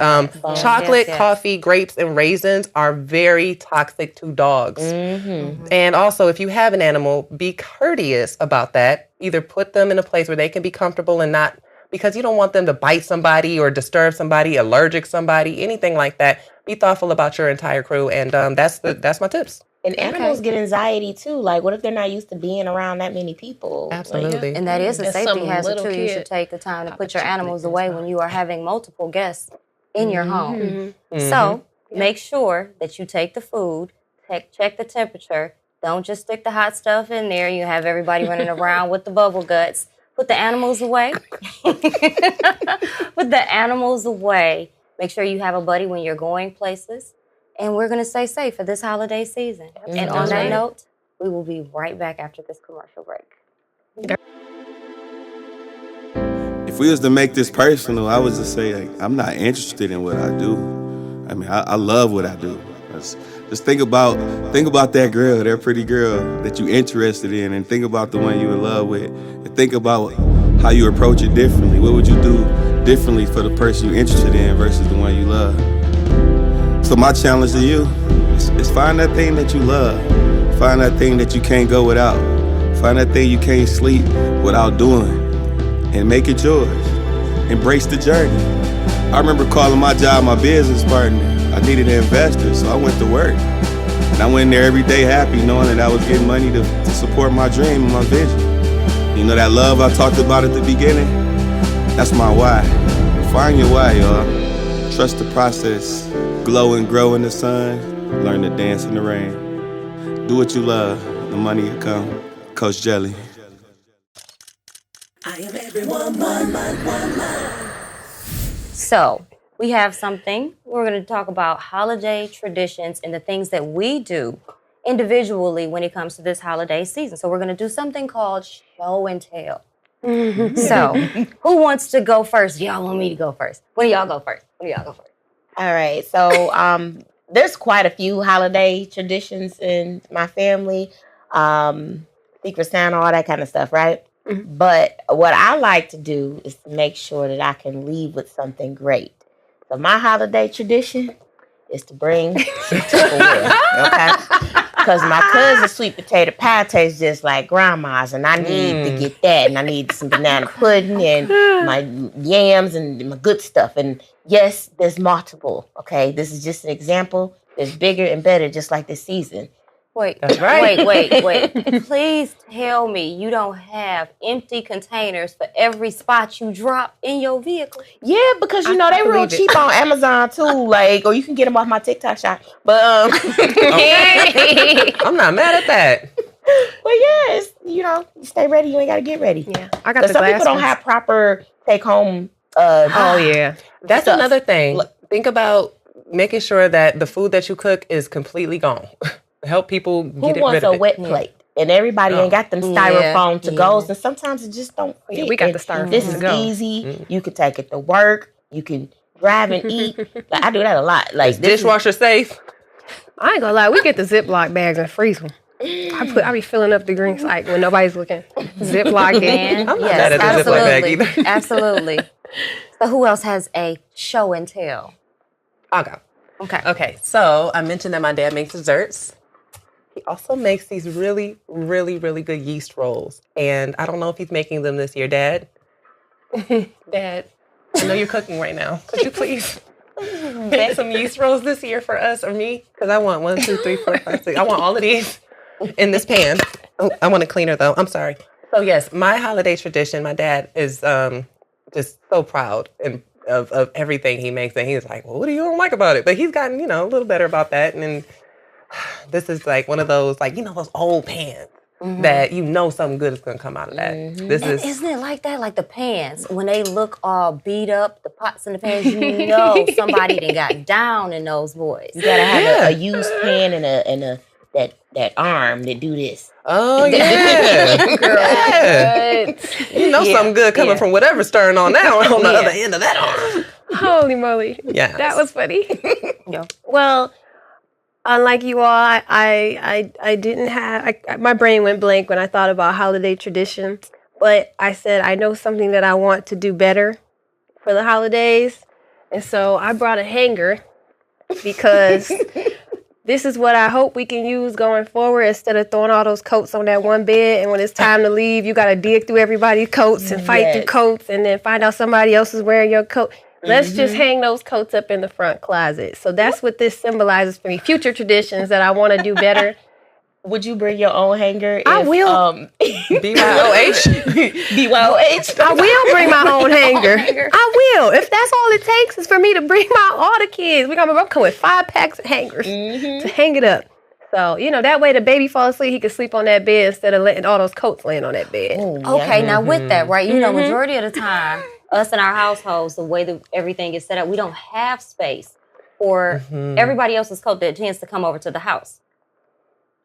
Chocolate, coffee, grapes, and raisins are very toxic to dogs. And also, if you have an animal, be courteous about that. Either put them in a place where they can be comfortable and not, because you don't want them to bite somebody or disturb somebody, allergic somebody, anything like that. Be thoughtful about your entire crew, and that's my tips. And animals get anxiety too. Like, what if they're not used to being around that many people? Absolutely. And that is a That's safety some hazard little too. You kid should take the time to put your animals away when you are having multiple guests in your home. So make sure that you take the food, check the temperature. Don't just stick the hot stuff in there. You have everybody running around with the bubble guts. Put the animals away. Put the animals away. Make sure you have a buddy when you're going places. And we're going to stay safe for this holiday season. And on that note, we will be right back after this commercial break. If we was to make this personal, I would just say, like, I'm not interested in what I do. I mean, I love what I do. Just think about that girl, that pretty girl that you interested in, and think about the one you in love with, and think about how you approach it differently. What would you do differently for the person you're interested in versus the one you love? So my challenge to you is find that thing that you love. Find that thing that you can't go without. Find that thing you can't sleep without doing, and make it yours. Embrace the journey. I remember calling my job my business partner. I needed an investor, so I went to work. And I went in there every day happy, knowing that I was getting money to support my dream and my vision. You know that love I talked about at the beginning? That's my why. Find your why, y'all. Trust the process. Glow and grow in the sun. Learn to dance in the rain. Do what you love. The money will come. Coach Jelly. I am every woman. So we have something. We're going to talk about holiday traditions and the things that we do individually when it comes to this holiday season. So we're going to do something called show and tell. So who wants to go first? Y'all want me to go first? When do y'all go first? All right. So there's quite a few holiday traditions in my family. Secret Santa, all that kind of stuff, right? But what I like to do is to make sure that I can leave with something great. So my holiday tradition is to bring some Tupperware, okay? Because my cousin's sweet potato pie tastes just like grandma's, and I need to get that. And I need some banana pudding and my yams and my good stuff. And yes, there's multiple, okay? This is just an example. There's bigger and better, just like this season. Wait. Please tell me you don't have empty containers for every spot you drop in your vehicle. Yeah, because you know they real cheap on Amazon too, like, or you can get them off my TikTok shop. But I'm not mad at that. Well, yes, you stay ready. You ain't got to get ready. Yeah, I got the some glass people don't ones. have proper take home. Oh yeah, That's stuff. another thing. Think about making sure that the food that you cook is completely gone. Help people Who get rid wants of a it. wet plate? And everybody ain't got them styrofoam to goes, and sometimes it just don't fit. Yeah, we got And the styrofoam This to is go. easy. You can take it to work. You can drive and eat. Like, I do that a lot. Like Is dishwasher safe? I ain't gonna lie, we get the Ziploc bags and freeze them. I be filling up the drinks like when nobody's looking. Ziploc Man, it. I'm not mad at the Ziploc bag either. Absolutely. So who else has a show and tell? I'll go. Okay. Okay, so I mentioned that my dad makes desserts. He also makes these really, really, really good yeast rolls. And I don't know if he's making them this year. Dad? Dad, I know you're cooking right now. Could you please make some yeast rolls this year for us or me? Because I want 1, 2, 3, 4, 5, 6. I want all of these in this pan. Oh, I want it cleaner though. I'm sorry. So yes, my holiday tradition, my dad is just so proud of everything he makes. And he's like, well, what do you don't like about it? But he's gotten, a little better about that. And then this is like one of those, like, those old pans that something good is going to come out of that. Isn't it like that? Like the pans, when they look all beat up, the pots and the pans, somebody done got down in those boys. You gotta have a used pan and that arm that do this. Oh, yeah. Girl. Yeah. Something good coming from whatever's stirring on now on the other end of that arm. Holy moly. Yes. That was funny. Yeah. Well, unlike you all, I didn't have, my brain went blank when I thought about holiday tradition, but I said, I know something that I want to do better for the holidays. And so I brought a hanger because this is what I hope we can use going forward instead of throwing all those coats on that one bed. And when it's time to leave, you got to dig through everybody's coats and fight through coats and then find out somebody else is wearing your coat. Let's just hang those coats up in the front closet. So that's what this symbolizes for me. Future traditions that I want to do better. Would you bring your own hanger? I will. BYOH? BYOH? I will bring my own hanger. I will. If that's all it takes is for me to bring all the kids. I'm coming with 5 packs of hangers to hang it up. So, that way the baby falls asleep, he can sleep on that bed instead of letting all those coats laying on that bed. Okay, now with that, right, majority of the time, us in our households, the way that everything is set up, we don't have space for everybody else's coat that tends to come over to the house.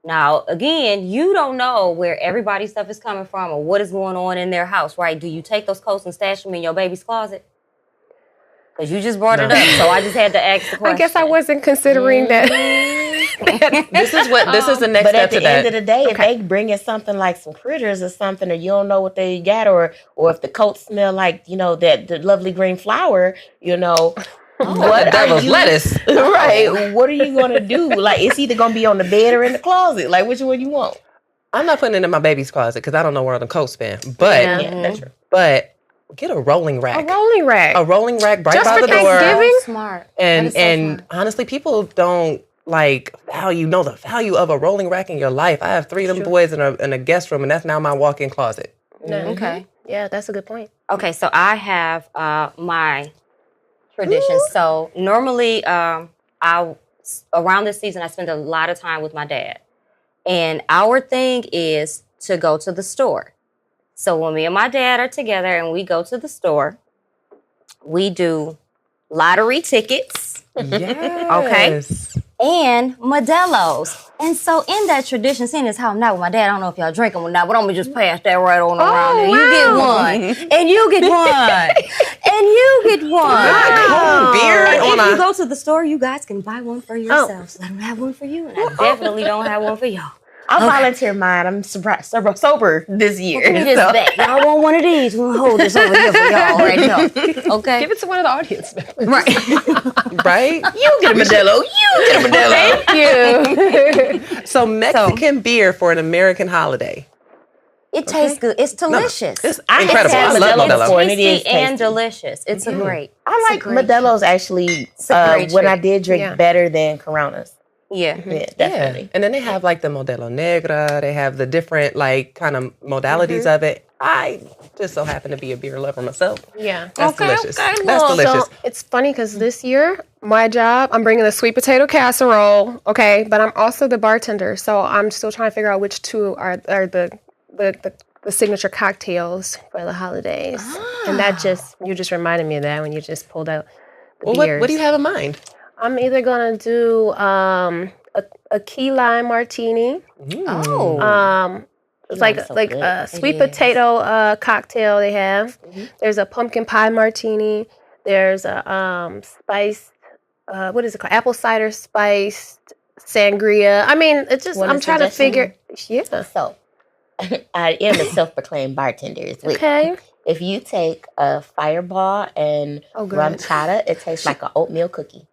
Now, again, you don't know where everybody's stuff is coming from or what is going on in their house, right? Do you take those coats and stash them in your baby's closet? Because you just brought it up, so I just had to ask the question. I guess I wasn't considering that. This is the next but step at the to that. end of the day, if they bring in something like some critters or something, or you don't know what they got, or if the coats smell like the lovely green flower, what devil's lettuce, right? What are you gonna do? Like, it's either gonna be on the bed or in the closet. Like, which one you want? I'm not putting it in my baby's closet because I don't know where the coat's been. But that's true. But get a rolling rack. A rolling rack. A rolling rack right Just by for the door. Thanksgiving? Smart. And smart. honestly, people don't know the value of a rolling rack in your life. I have 3 of them boys in a guest room, and that's now my walk-in closet. Okay. Yeah, that's a good point. Okay, so I have my traditions. So normally, around this season, I spend a lot of time with my dad. And our thing is to go to the store. So when me and my dad are together and we go to the store, we do lottery tickets. Yes. Okay. And Modelo's. And so in that tradition, seeing as how I'm not with my dad, I don't know if y'all drink them or not, but I'm going to just pass that right on around there. You get one. And you get one. And you get one. Beer And if you go to the store, you guys can buy one for yourselves. I don't have one for you, and I definitely don't have one for y'all. I'll volunteer mine. I'm sober this year. Just back. Y'all want one of these? We'll hold this over here for y'all right here. Okay? Give it to one of the audience. Right. Right? You get a Modelo. You get a Modelo. Thank you. So Mexican beer for an American holiday. It tastes good. It's delicious. It's incredible. I love Modelo. It's tasty and delicious. It's a great. I like Modelo's actually when I did drink better than Coronas. Yeah. Definitely. And then they have like the Modelo Negra. They have the different kind of modalities of it. I just so happen to be a beer lover myself. Yeah. That's delicious. okay, That's well, delicious. So it's funny because this year, my job, I'm bringing a sweet potato casserole, okay, but I'm also the bartender, so I'm still trying to figure out which two are the signature cocktails for the holidays. And that you just reminded me of that when you just pulled out the Well, beers. what do you have in mind? I'm either gonna do a key lime martini. Oh. It's Lime's like so like good. a sweet is. potato cocktail they have. There's a pumpkin pie martini. There's a spiced what is it called? Apple cider spiced sangria. I mean, it's just Want a I'm trying to suggestion? figure. Yeah. So, I am a self-proclaimed bartender as well. Okay. If you take a Fireball and rum good. chata, it tastes like an oatmeal cookie.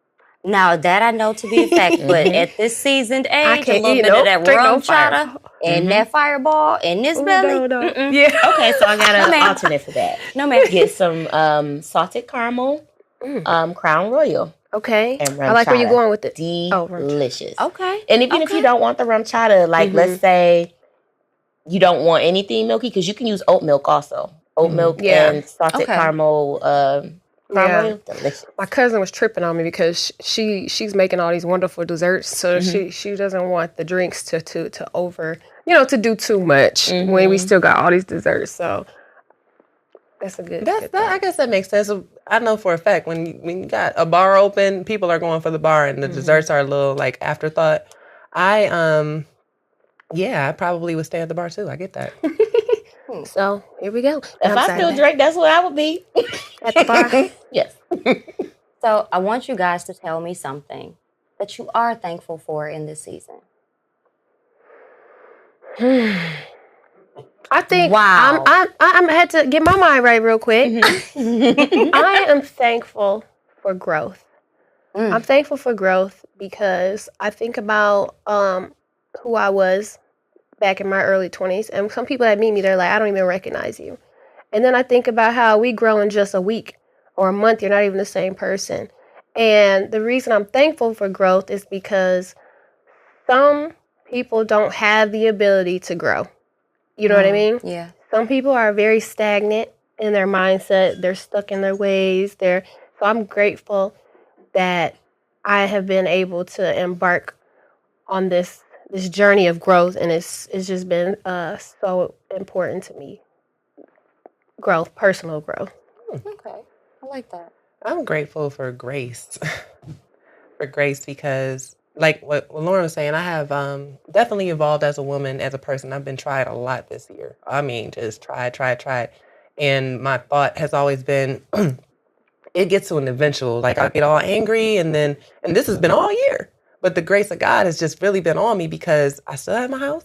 Now that I know to be a fact, but at this seasoned age, a can't little eat bit of that drink rum no fire. chata and that Fireball in this belly. No. Mm-mm. Yeah. Okay, so I got No, an ma'am. alternate for that. No, man. Get some salted caramel, Crown Royal, Okay. and rum I like where you're chata. going with it. Delicious. Okay. And even if you don't want the rum chata, like let's say you don't want anything milky, because you can use oat milk also. Oat milk Yeah. and salted Okay. caramel. Crown Royal, delicious. My cousin was tripping on me because she's making all these wonderful desserts, so she doesn't want the drinks to over, to do too much when we still got all these desserts. So that's a good. I guess that makes sense. I know for a fact when you got a bar open, people are going for the bar, and the desserts are a little like afterthought. I probably would stay at the bar too. I get that. So here we go. If I still drink, that's what I would be. At the bar. Yes. So I want you guys to tell me something that you are thankful for in this season. I think Wow. I had to get my mind right real quick. I am thankful for growth. I'm thankful for growth because I think about who I was back in my early 20s, and some people that meet me, they're like, I don't even recognize you. And then I think about how we grow in just a week or a month. You're not even the same person. And the reason I'm thankful for growth is because some people don't have the ability to grow. You know what I mean? Yeah. Some people are very stagnant in their mindset. They're stuck in their ways. So I'm grateful that I have been able to embark on this journey of growth, and it's just been so important to me. Growth, personal growth. Okay. I like that. I'm grateful for grace. For grace because, like what Lauren was saying, I have definitely evolved as a woman, as a person. I've been tried a lot this year. I mean, just tried. And my thought has always been, it gets to an eventual, like I get all angry and this has been all year. But the grace of God has just really been on me because I still have my house.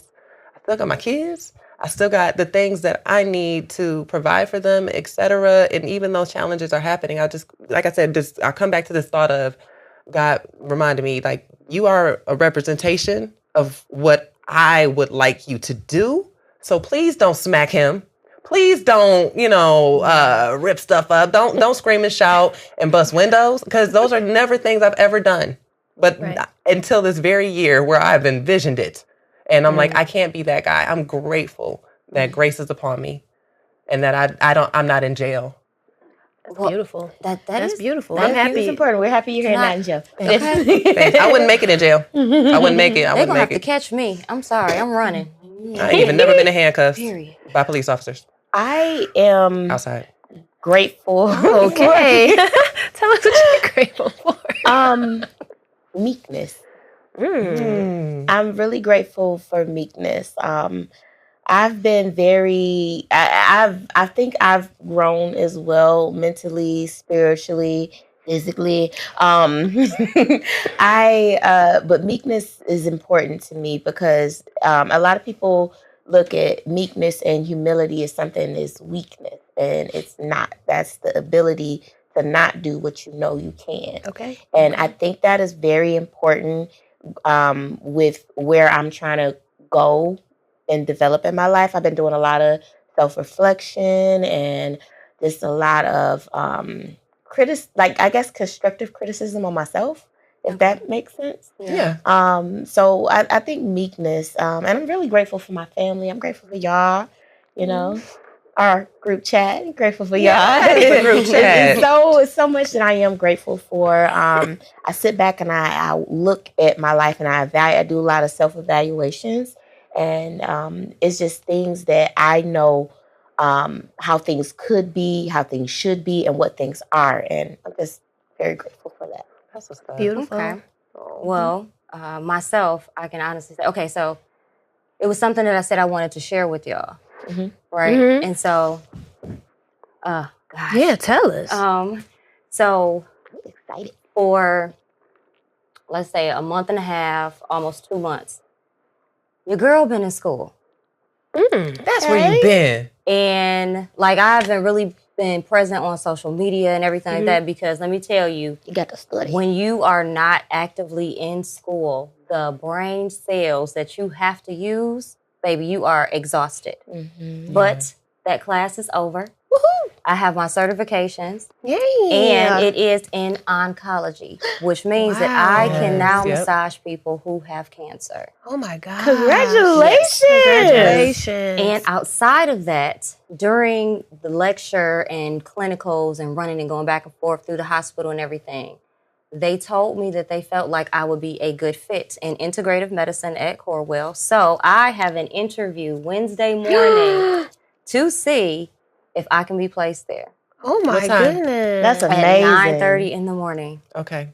I still got my kids. I still got the things that I need to provide for them, etc. And even though challenges are happening, I just, like I said, I'll come back to this thought of God reminded me, like, you are a representation of what I would like you to do. So please don't smack him. Please don't, rip stuff up. Don't scream and shout and bust windows, because those are never things I've ever done. But until this very year where I've envisioned it. And I'm like, I can't be that guy. I'm grateful that grace is upon me and that I'm not in jail. That's beautiful. That's beautiful. I'm I'm happy. happy. It's important. We're happy you're here not in jail. Thanks. I wouldn't make it in jail. I wouldn't make it. I They're wouldn't going to have make to it. catch me. I'm sorry. I'm running. I ain't even never been in handcuffs Period. by police officers I am outside. grateful. Okay. Tell us what you're grateful for. Meekness. I'm really grateful for meekness. I've been very. I think I've grown as well, mentally, spiritually, physically. But meekness is important to me because a lot of people look at meekness and humility as something as weakness, and it's not. That's the ability to not do what you know you can. Okay. And I think that is very important with where I'm trying to go and develop in my life. I've been doing a lot of self-reflection and just a lot of constructive criticism on myself, if that makes sense. Yeah. So I think meekness, and I'm really grateful for my family. I'm grateful for y'all, our group chat. Grateful for y'all. Yes, the group chat. It's so much that I am grateful for. I sit back and I look at my life and I do a lot of self-evaluations. And it's just things that I know how things could be, how things should be, and what things are. And I'm just very grateful for that. That's what's up. Beautiful. Okay. Well, myself, I can honestly say, okay, so it was something that I said I wanted to share with y'all, right? Mhm. And so, gosh. Yeah, tell us. So I'm excited. for, let's say, a month and a half, almost 2 months, your girl been in school. That's where you been. And like I haven't really been present on social media and everything like that because let me tell you, You got to study. when you are not actively in school, the brain cells that you have to use, baby, you are exhausted. But that class is over. Woohoo! I have my certifications. Yeah. And it is in oncology, which means that I can now Yep. massage people who have cancer. Oh my God. Congratulations. Congratulations. And outside of that, during the lecture and clinicals and running and going back and forth through the hospital and everything, they told me that they felt like I would be a good fit in integrative medicine at Corewell. So I have an interview Wednesday morning to see if I can be placed there. Oh my What time? goodness. That's At amazing. 9:30 in the morning. Okay.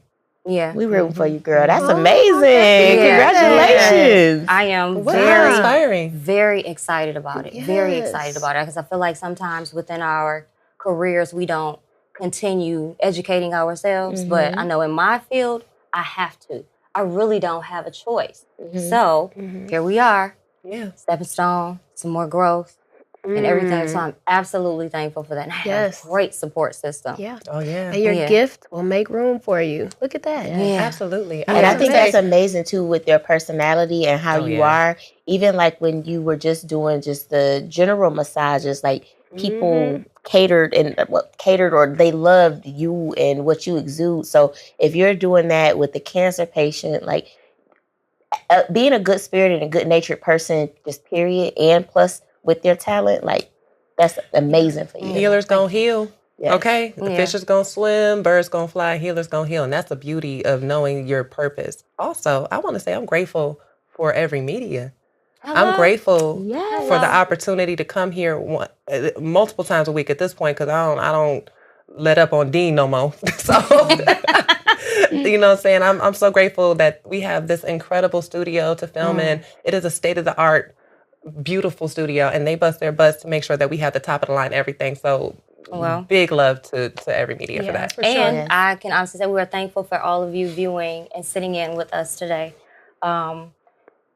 Yeah. We rooting for you, girl. That's Oh, amazing. Yeah. Congratulations. I am Wow. very, Inspiring. very excited about it. Very Yes. excited about it because I feel like sometimes within our careers we don't continue educating ourselves. But I know in my field, I have to. I really don't have a choice. So here we are, Yeah. stepping stone, some more growth and everything. So I'm absolutely thankful for that. And I have Yes. a great support system. Yeah. Oh, yeah. And your Yeah. gift will make room for you. Look at that. Yeah. Absolutely. And I was think gonna that's say- amazing too with your personality and how Oh, you yeah. are. Even like when you were just doing just the general massages, like people catered or they loved you and what you exude. So if you're doing that with the cancer patient, like being a good spirited and good natured person, just period, and plus with your talent, like that's amazing for you. Healers gonna heal. Yes. Okay? The fish is gonna swim, birds gonna fly, healers gonna heal. And that's the beauty of knowing your purpose. Also, I want to say I'm grateful for every media. I'm grateful for the opportunity to come here multiple times a week at this point because I don't let up on Dean no more. So, you know what I'm saying? I'm so grateful that we have this incredible studio to film in. It is a state-of-the-art, beautiful studio, and they bust their butts to make sure that we have the top of the line everything. So, big love to every media for that. And I can honestly say we are thankful for all of you viewing and sitting in with us today.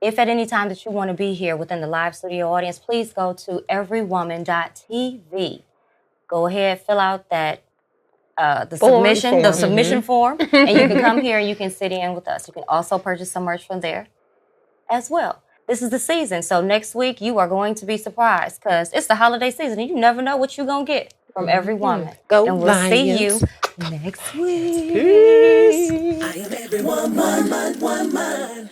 If at any time that you want to be here within the live studio audience, please go to everywoman.tv. Go ahead, fill out that the submission form, and you can come here and you can sit in with us. You can also purchase some merch from there as well. This is the season, so next week you are going to be surprised because it's the holiday season and you never know what you're going to get from every woman. Go and we'll see you Lions. next week. Peace. I am every woman.